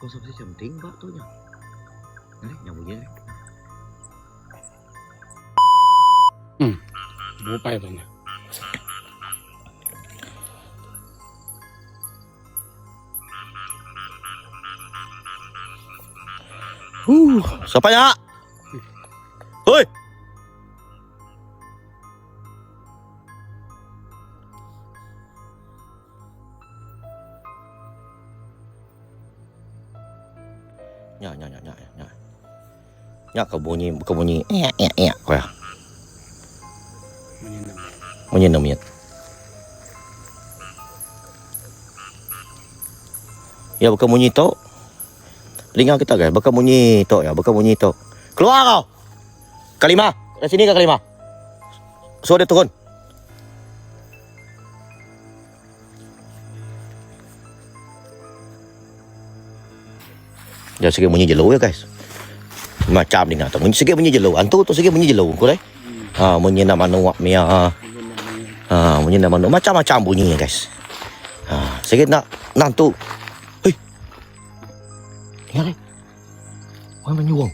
Con sông sẽ trầm tính vỡ tốt nhỉ. Đấy, nhà bunyi đấy. หมูไปตรงนี้ Siapa ya? Hoi. Ya kebunyi kau ya. Menyinam. Ya bukan bunyi tok. Telinga kita guys, bukan bunyi tok ya, bukan bunyi tok. Keluar kau. Kalimah, dari sini ke Kalimah. Suruh dia turun. Giờ sikit bunyi jelo ya guys. Macam dengar tu. Sikit bunyi jelo. Antu tu sikit bunyi jelo kau deh. Bunyi nama anu wak mia. Bunyi nama anu macam-macam bunyinya guys. Sikit nak tu. Hei. Dengar deh. Orang menyuang.